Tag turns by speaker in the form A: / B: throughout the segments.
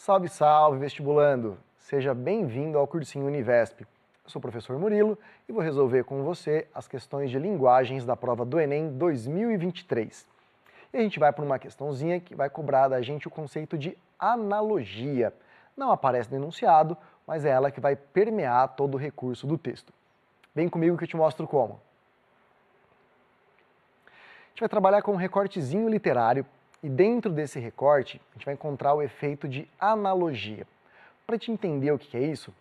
A: Salve, salve, vestibulando! Seja bem-vindo ao Cursinho Univesp. Eu sou o professor Murilo e vou resolver com você as questões de linguagens da prova do Enem 2023. E a gente vai para uma questãozinha que vai cobrar da gente o conceito de analogia. Não aparece no enunciado, mas é ela que vai permear todo o recurso do texto. Vem comigo que eu te mostro como. A gente vai trabalhar com um recortezinho literário e dentro desse recorte a gente vai encontrar o efeito de analogia. Para a gente entender o que é isso,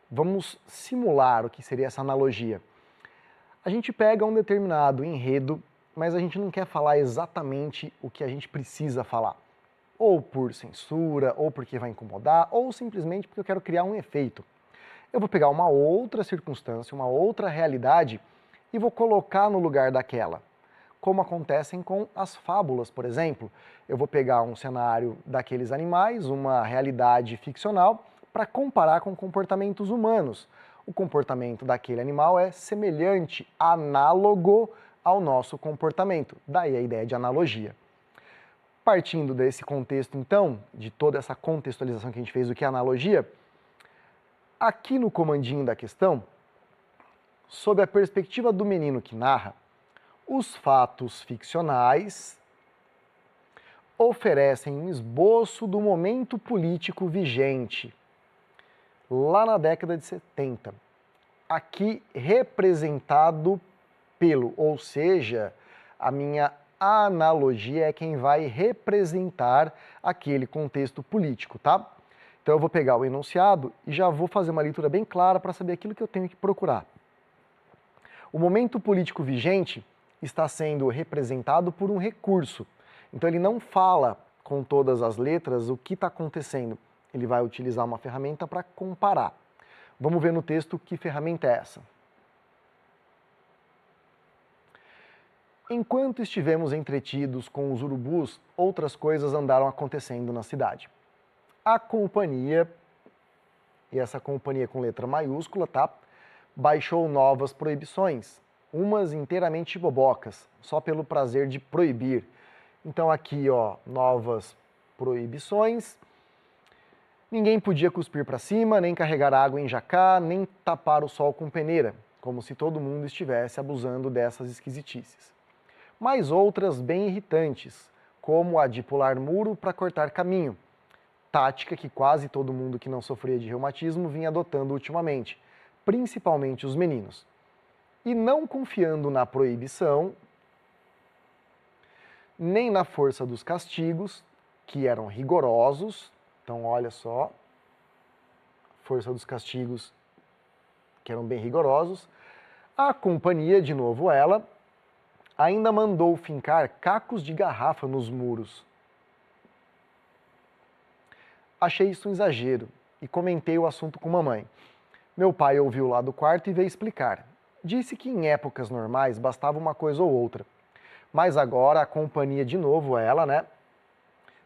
A: vamos simular o que seria essa analogia. A gente pega um determinado enredo, mas a gente não quer falar exatamente o que a gente precisa falar. Ou por censura, ou porque vai incomodar, ou simplesmente porque eu quero criar um efeito. Eu vou pegar uma outra circunstância, uma outra realidade e vou colocar no lugar daquela. Como acontecem com as fábulas, por exemplo. Eu vou pegar um cenário daqueles animais, uma realidade ficcional, para comparar com comportamentos humanos. O comportamento daquele animal é semelhante, análogo ao nosso comportamento. Daí a ideia de analogia. Partindo desse contexto, então, de toda essa contextualização que a gente fez do que é analogia, aqui no comandinho da questão, sob a perspectiva do menino que narra, os fatos ficcionais oferecem um esboço do momento político vigente, lá na década de 70, aqui representado pelo, ou seja, a minha analogia é quem vai representar aquele contexto político, tá? Então eu vou pegar o enunciado e já vou fazer uma leitura bem clara para saber aquilo que eu tenho que procurar. O momento político vigente está sendo representado por um recurso. Então ele não fala com todas as letras o que está acontecendo. Ele vai utilizar uma ferramenta para comparar. Vamos ver no texto que ferramenta é essa. Enquanto estivemos entretidos com os urubus, outras coisas andaram acontecendo na cidade. A companhia, e essa companhia com letra maiúscula, tá? Baixou novas proibições, umas inteiramente bobocas, só pelo prazer de proibir. Então aqui, ó, novas proibições. Ninguém podia cuspir para cima, nem carregar água em jacá, nem tapar o sol com peneira, como se todo mundo estivesse abusando dessas esquisitices. Mas outras bem irritantes, como a de pular muro para cortar caminho, tática que quase todo mundo que não sofria de reumatismo vinha adotando ultimamente, principalmente os meninos. E não confiando na proibição, nem na força dos castigos, que eram rigorosos. Então, olha só, força dos castigos, que eram bem rigorosos. A companhia, de novo ela, ainda mandou fincar cacos de garrafa nos muros. Achei isso um exagero e comentei o assunto com mamãe. Meu pai ouviu lá do quarto e veio explicar. Disse que em épocas normais bastava uma coisa ou outra. Mas agora a companhia, de novo ela, né,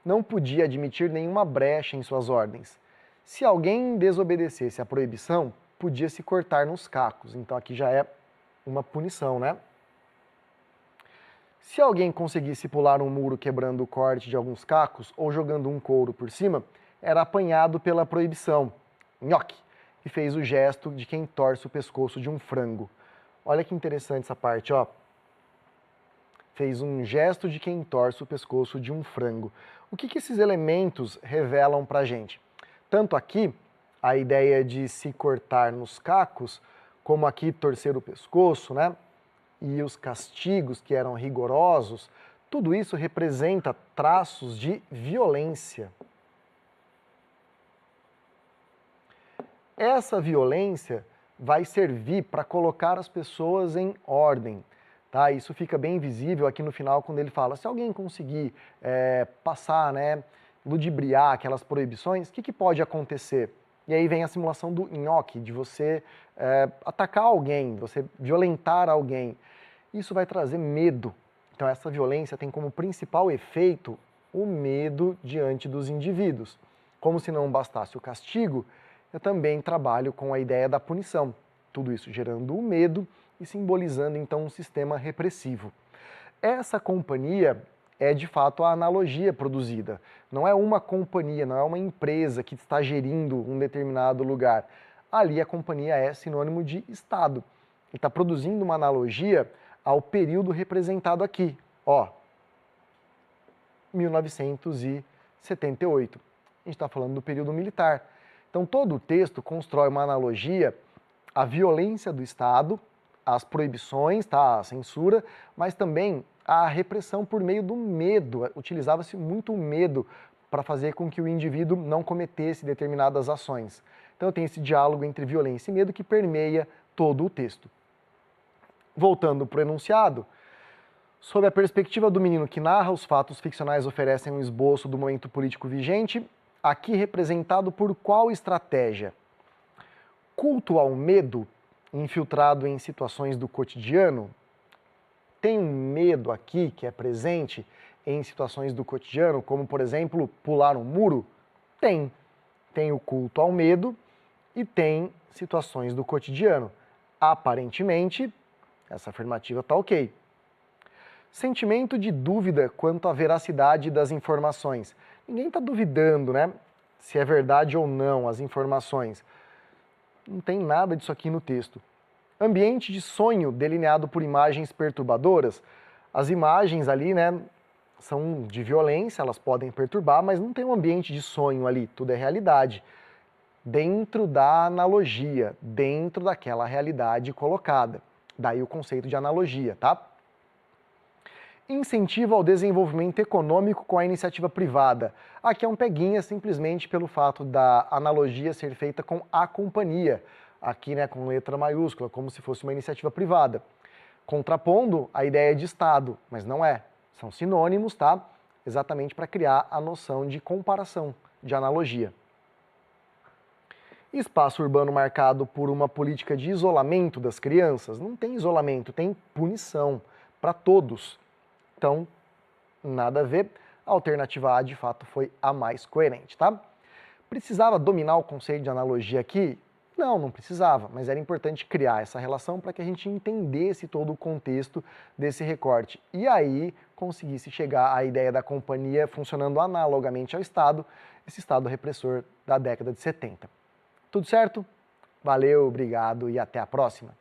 A: não podia admitir nenhuma brecha em suas ordens. Se alguém desobedecesse à proibição, podia se cortar nos cacos. Então aqui já é uma punição, né? Se alguém conseguisse pular um muro quebrando o corte de alguns cacos ou jogando um couro por cima, era apanhado pela proibição. Nhoque! E fez o gesto de quem torce o pescoço de um frango. Olha que interessante essa parte, ó. Fez um gesto de quem torce o pescoço de um frango. O que esses elementos revelam pra gente? Tanto aqui, a ideia de se cortar nos cacos, como aqui torcer o pescoço, né? E os castigos que eram rigorosos, tudo isso representa traços de violência. Essa violência vai servir para colocar as pessoas em ordem. Tá? Isso fica bem visível aqui no final quando ele fala, se alguém conseguir passar, né, ludibriar aquelas proibições, o que pode acontecer? E aí vem a simulação do nhoque, de você atacar alguém, você violentar alguém. Isso vai trazer medo. Então essa violência tem como principal efeito o medo diante dos indivíduos. Como se não bastasse o castigo, eu também trabalho com a ideia da punição. Tudo isso gerando o medo e simbolizando então um sistema repressivo. Essa companhia é de fato a analogia produzida. Não é uma companhia, não é uma empresa que está gerindo um determinado lugar. Ali a companhia é sinônimo de Estado. Ele está produzindo uma analogia ao período representado aqui, ó, 1978. A gente está falando do período militar. Então todo o texto constrói uma analogia à violência do Estado, às proibições, tá, à censura, mas também à repressão por meio do medo. Utilizava-se muito o medo para fazer com que o indivíduo não cometesse determinadas ações. Então tem esse diálogo entre violência e medo que permeia todo o texto. Voltando para o enunciado, sob a perspectiva do menino que narra, os fatos ficcionais oferecem um esboço do momento político vigente, aqui representado por qual estratégia? Culto ao medo, infiltrado em situações do cotidiano? Tem um medo aqui que é presente em situações do cotidiano, como, por exemplo, pular um muro? Tem. Tem o culto ao medo e tem situações do cotidiano. Aparentemente, essa afirmativa está ok. Sentimento de dúvida quanto à veracidade das informações. Ninguém está duvidando, né? Se é verdade ou não as informações. Não tem nada disso aqui no texto. Ambiente de sonho delineado por imagens perturbadoras. As imagens ali, né, são de violência, elas podem perturbar, mas não tem um ambiente de sonho ali, tudo é realidade. Dentro da analogia, dentro daquela realidade colocada. Daí o conceito de analogia, tá? Incentivo ao desenvolvimento econômico com a iniciativa privada. Aqui é um peguinha simplesmente pelo fato da analogia ser feita com a companhia, aqui, né, com letra maiúscula, como se fosse uma iniciativa privada. Contrapondo a ideia de Estado, mas não é. São sinônimos, tá? Exatamente para criar a noção de comparação, de analogia. Espaço urbano marcado por uma política de isolamento das crianças? Não tem isolamento, tem punição para todos. Então, nada a ver. A alternativa A, de fato, foi a mais coerente, tá? Precisava dominar o conceito de analogia aqui? Não, não precisava, mas era importante criar essa relação para que a gente entendesse todo o contexto desse recorte. E aí, conseguisse chegar à ideia da companhia funcionando analogamente ao Estado, esse Estado repressor da década de 70. Tudo certo? Valeu, obrigado e até a próxima!